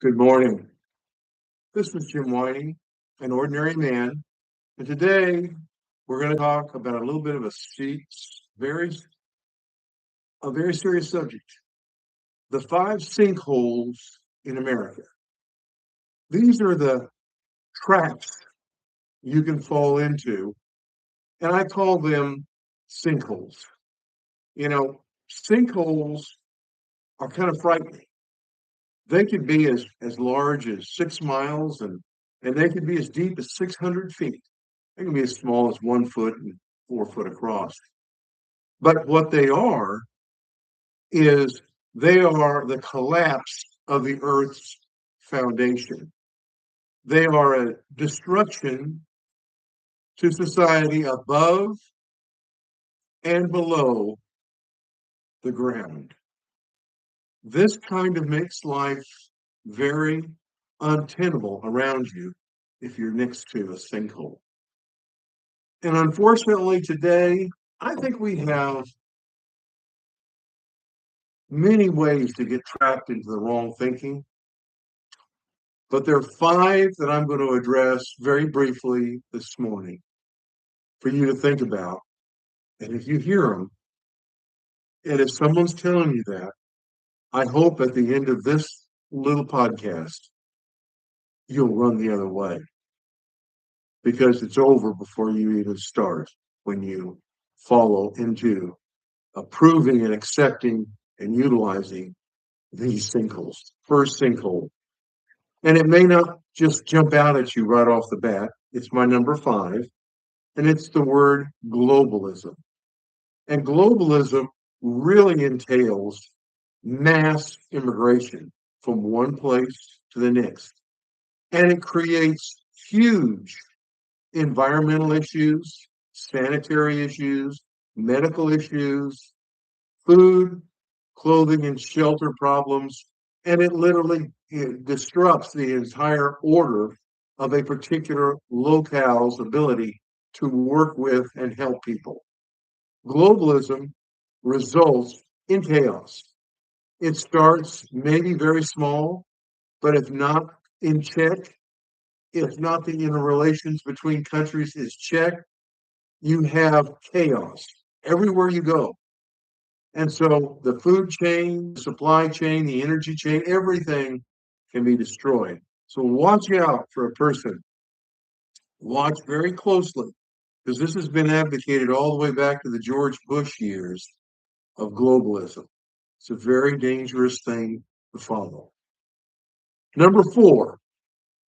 Good morning. This is Jim Whiting, an ordinary man, and today we're going to talk about a little bit of very, a very serious subject: the five sinkholes in America. These are the traps you can fall into, and I call them sinkholes. You know, sinkholes are kind of frightening. They could be as large as 6 miles, and they could be as deep as 600 feet. They can be as small as 1 foot and 4 foot across. But what they are is they are the collapse of the Earth's foundation. They are a destruction to society above and below the ground. This kind of makes life very untenable around you if you're next to a sinkhole. And unfortunately, today, I think we have many ways to get trapped into the wrong thinking, but there are five that I'm going to address very briefly this morning for you to think about. And if you hear them, and if someone's telling you that, I hope at the end of this little podcast, you'll run the other way because it's over before you even start when you follow into approving and accepting and utilizing these sinkholes. First sinkhole. And it may not just jump out at you right off the bat. It's my number five, and it's the word globalism. And globalism really entails mass immigration from one place to the next. And it creates huge environmental issues, sanitary issues, medical issues, food, clothing, and shelter problems. And it disrupts the entire order of a particular locale's ability to work with and help people. Globalism results in chaos. It starts maybe very small, but if not in check, if not the interrelations between countries is checked, you have chaos everywhere you go. And so the food chain, the supply chain, the energy chain, everything can be destroyed. So watch out for a person. Watch very closely, because this has been advocated all the way back to the George Bush years of globalism. It's a very dangerous thing to follow. Number four,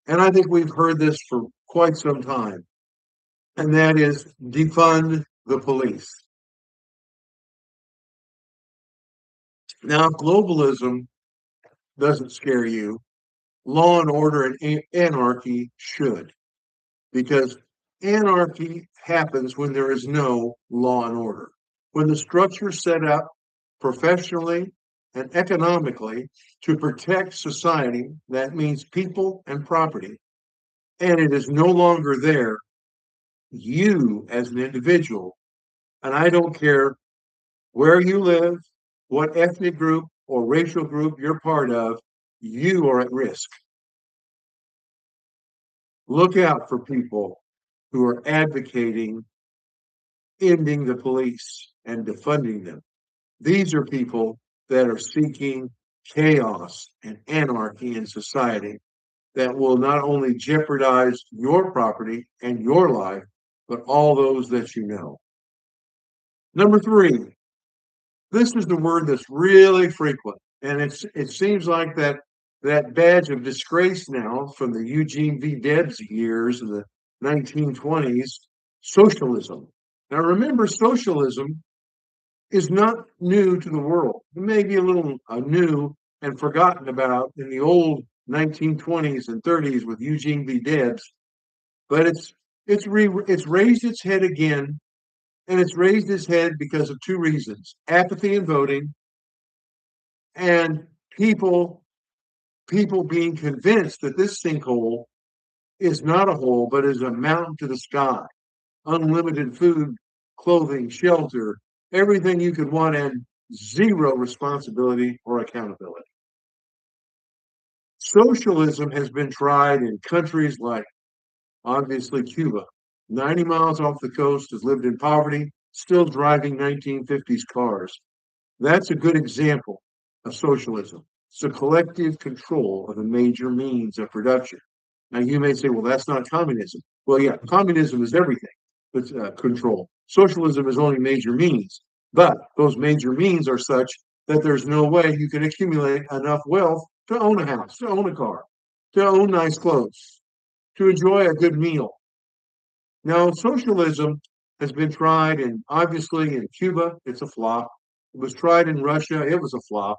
and I think we've heard this for quite some time, and that is defund the police. Now, if globalism doesn't scare you, law and order and anarchy should, because anarchy happens when there is no law and order. When the structure is set up professionally and economically to protect society, that means people and property, and it is no longer there, you as an individual, and I don't care where you live, what ethnic group or racial group you're part of, you are at risk. Look out for people who are advocating ending the police and defunding them. These are people that are seeking chaos and anarchy in society that will not only jeopardize your property and your life, but all those that you know. Number three, this is the word that's really frequent, and it seems like that badge of disgrace now from the Eugene V. Debs years of the 1920s, socialism. Now remember, socialism is not new to the world. It may be a little new and forgotten about in the old 1920s and 30s with Eugene V. Debs, but it's raised its head again, and it's raised its head because of two reasons: apathy in voting and people being convinced that this sinkhole is not a hole, but is a mountain to the sky. Unlimited food, clothing, shelter, everything you could want, and zero responsibility or accountability. Socialism has been tried in countries like, obviously, Cuba. 90 miles off the coast, has lived in poverty, still driving 1950s cars. That's a good example of socialism. It's a collective control of the major means of production. Now, you may say, well, that's not communism. Well, yeah, communism is everything but control. Socialism is only major means, but those major means are such that there's no way you can accumulate enough wealth to own a house, to own a car, to own nice clothes, to enjoy a good meal. Now, socialism has been tried in, obviously, in Cuba, it's a flop. It was tried in Russia, it was a flop.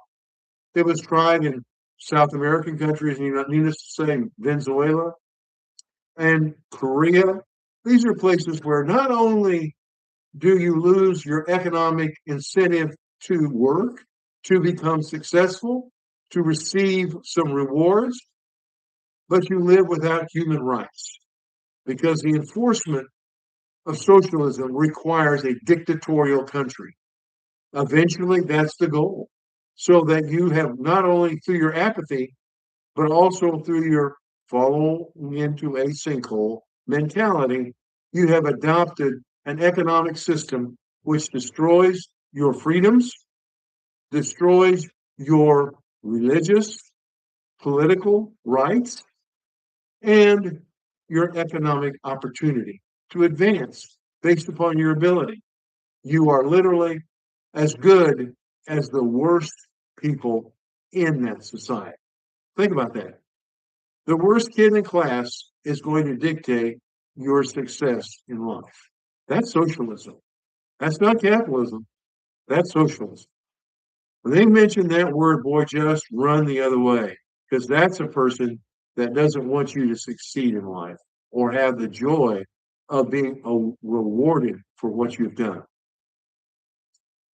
It was tried in South American countries, needless to say, Venezuela and Korea. These are places where not only do you lose your economic incentive to work, to become successful, to receive some rewards, but you live without human rights because the enforcement of socialism requires a dictatorial country. Eventually, that's the goal. So that you have not only through your apathy, but also through your falling into a sinkhole mentality, you have adopted an economic system which destroys your freedoms, destroys your religious, political rights, and your economic opportunity to advance based upon your ability. You are literally as good as the worst people in that society. Think about that. The worst kid in class is going to dictate your success in life. That's socialism. That's not capitalism. That's socialism. When they mention that word, boy, just run the other way because that's a person that doesn't want you to succeed in life or have the joy of being rewarded for what you've done.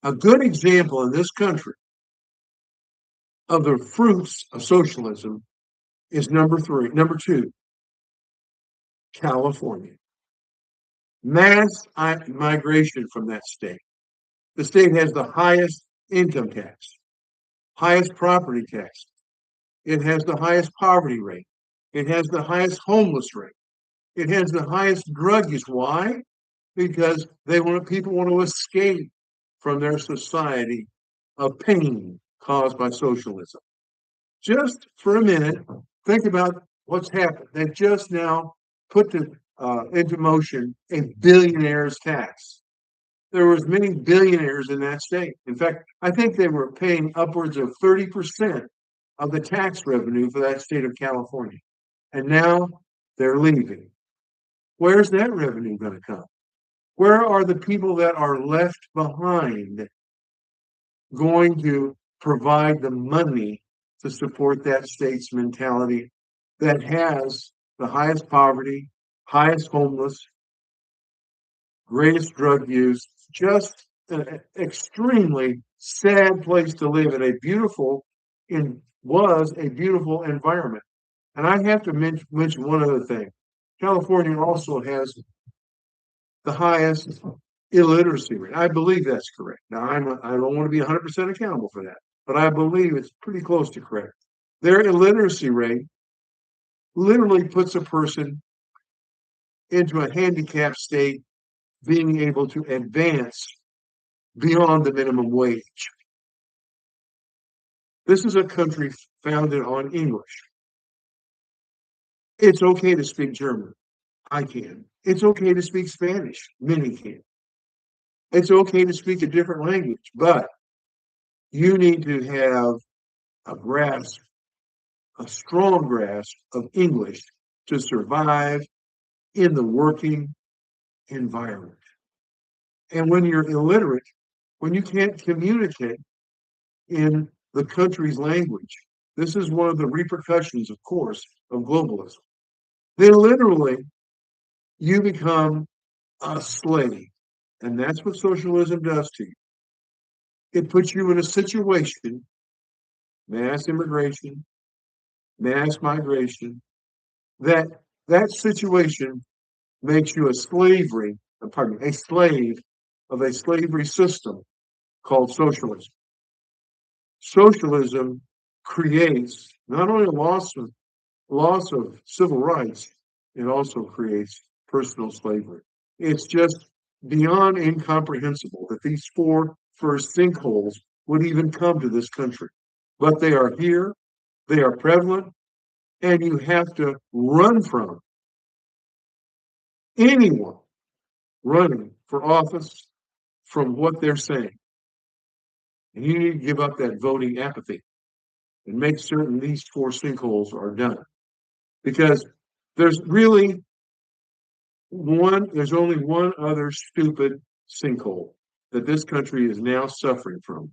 A good example in this country of the fruits of socialism is number two, California. Mass migration from that state. The state has the highest income tax, highest property tax. It has the highest poverty rate. It has the highest homeless rate. It has the highest drug use. Why? Because people want to escape from their society of pain caused by socialism. Just for a minute, think about what's happened. They've just now put into motion a billionaire's tax. There was many billionaires in that state. In fact, I think they were paying upwards of 30% of the tax revenue for that state of California. And now they're leaving. Where's that revenue going to come? Where are the people that are left behind going to provide the money to support that state's mentality that has the highest poverty, highest homeless, greatest drug use, just an extremely sad place to live in was a beautiful environment. And I have to mention one other thing. California also has the highest illiteracy rate. I believe that's correct. Now, I don't want to be 100% accountable for that, but I believe it's pretty close to correct. Their illiteracy rate literally puts a person into a handicapped state being able to advance beyond the minimum wage. This is a country founded on English. It's okay to speak German. I can. It's okay to speak Spanish. Many can. It's okay to speak a different language, but you need to have a strong grasp of English to survive in the working environment. And when you're illiterate, when you can't communicate in the country's language, this is one of the repercussions, of course, of globalism. Then literally, you become a slave. And that's what socialism does to you. It puts you in a situation, mass immigration, mass migration, that situation makes you a slave of a slavery system called socialism. Socialism creates not only a loss of civil rights, it also creates personal slavery. It's just beyond incomprehensible that these four first sinkholes would even come to this country. But they are here, they are prevalent, and you have to run from them. Anyone running for office from what they're saying. And you need to give up that voting apathy and make certain these four sinkholes are done. Because there's really there's only one other stupid sinkhole that this country is now suffering from.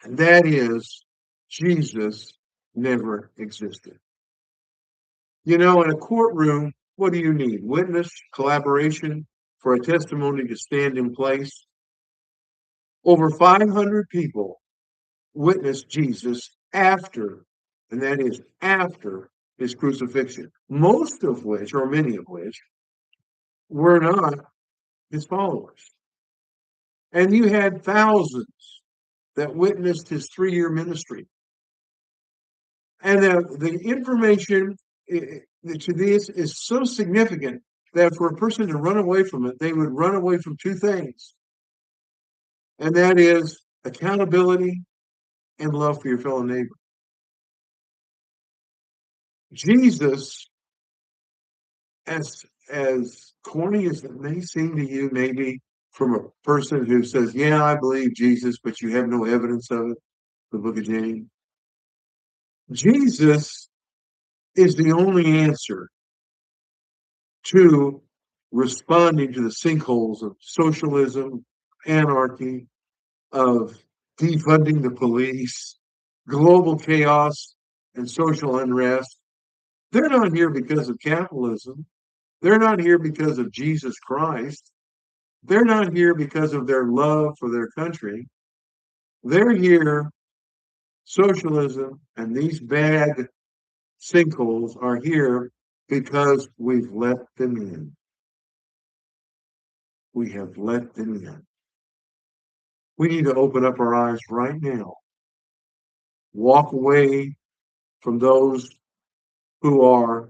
And that is Jesus never existed. You know, in a courtroom, what do you need? Witness, collaboration for a testimony to stand in place. Over 500 people witnessed Jesus after, and that is after his crucifixion, most of which, or many of which, were not his followers. And you had thousands that witnessed his 3-year ministry. And the information to this is so significant that for a person to run away from it, they would run away from two things. And that is accountability and love for your fellow neighbor. Jesus, as corny as it may seem to you, maybe from a person who says, yeah, I believe Jesus, but you have no evidence of it, the book of James. Jesus is the only answer to responding to the sinkholes of socialism, anarchy, of defunding the police, global chaos, and social unrest. They're not here because of capitalism. They're not here because of Jesus Christ. They're not here because of their love for their country. They're here, socialism and these bad sinkholes are here because we've let them in. We have let them in. We need to open up our eyes right now. Walk away from those who are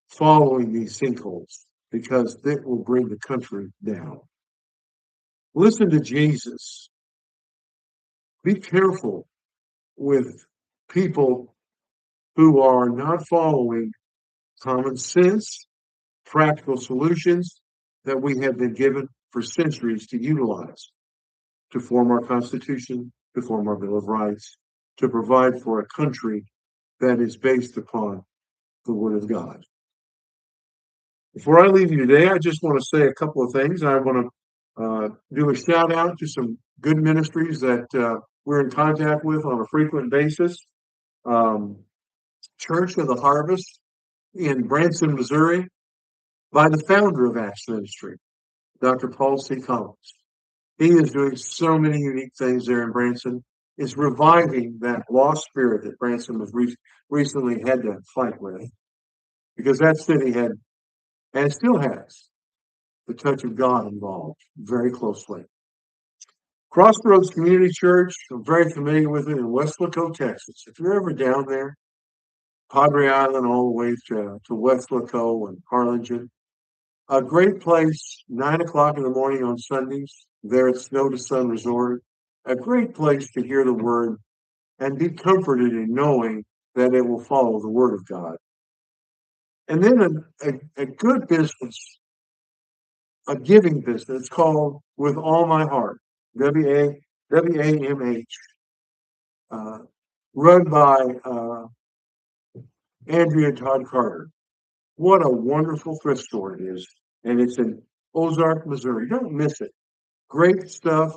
following these sinkholes because it will bring the country down. Listen to Jesus. Be careful with people who are not following common sense, practical solutions that we have been given for centuries to utilize to form our Constitution, to form our Bill of Rights, to provide for a country that is based upon the Word of God. Before I leave you today, I just want to say a couple of things. I want to do a shout out to some good ministries that we're in contact with on a frequent basis. Church of the Harvest in Branson, Missouri, by the founder of Acts Ministry, Dr. Paul C. Collins. He is doing so many unique things there in Branson. It's reviving that lost spirit that Branson was recently had to fight with, because that city had, and still has, the touch of God involved very closely. Crossroads Community Church, I'm very familiar with it in Weslaco, Texas. If you're ever down there, Padre Island all the way to Weslaco and Harlingen, a great place, 9 o'clock in the morning on Sundays, there at Snow to Sun Resort. A great place to hear the word and be comforted in knowing that it will follow the word of God. And then a good business, a giving business called With All My Heart, WAMH, run by Andrea Todd Carter. What a wonderful thrift store it is. And it's in Ozark, Missouri. Don't miss it. Great stuff.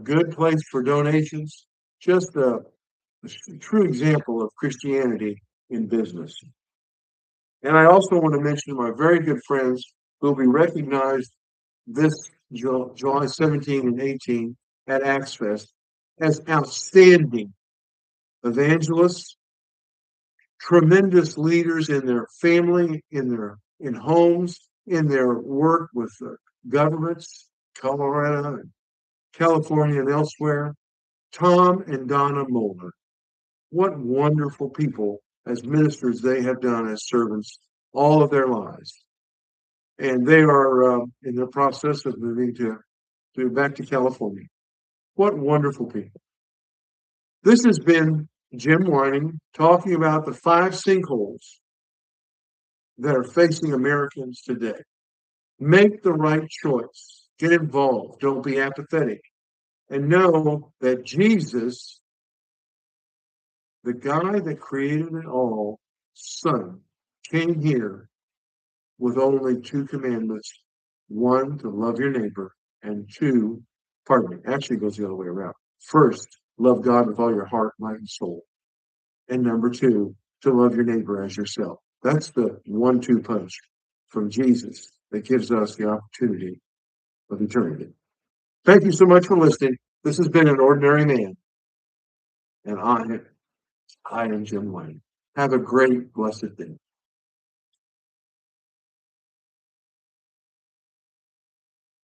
Good place for donations. Just a true example of Christianity in business. And I also want to mention my very good friends who will be recognized this July 17 and 18 at Acts Fest as outstanding evangelists, tremendous leaders in their family, in homes, in their work with the governments, Colorado and California and elsewhere. Tom and Donna Moeller. What wonderful people as ministers they have done as servants all of their lives. And they are in the process of moving back to California. What wonderful people. This has been Jim Whining talking about the 5 sinkholes that are facing Americans today. Make the right choice. Get involved. Don't be apathetic. And know that Jesus, the guy that created it all, Son, came here with only 2 commandments. One, to love your neighbor, and two, pardon me, actually it goes the other way around. First, love God with all your heart, mind, and soul. And number two, to love your neighbor as yourself. That's the 1-2 punch from Jesus that gives us the opportunity of eternity. Thank you so much for listening. This has been An Ordinary Man, and I am Jim Wayne. Have a great, blessed day.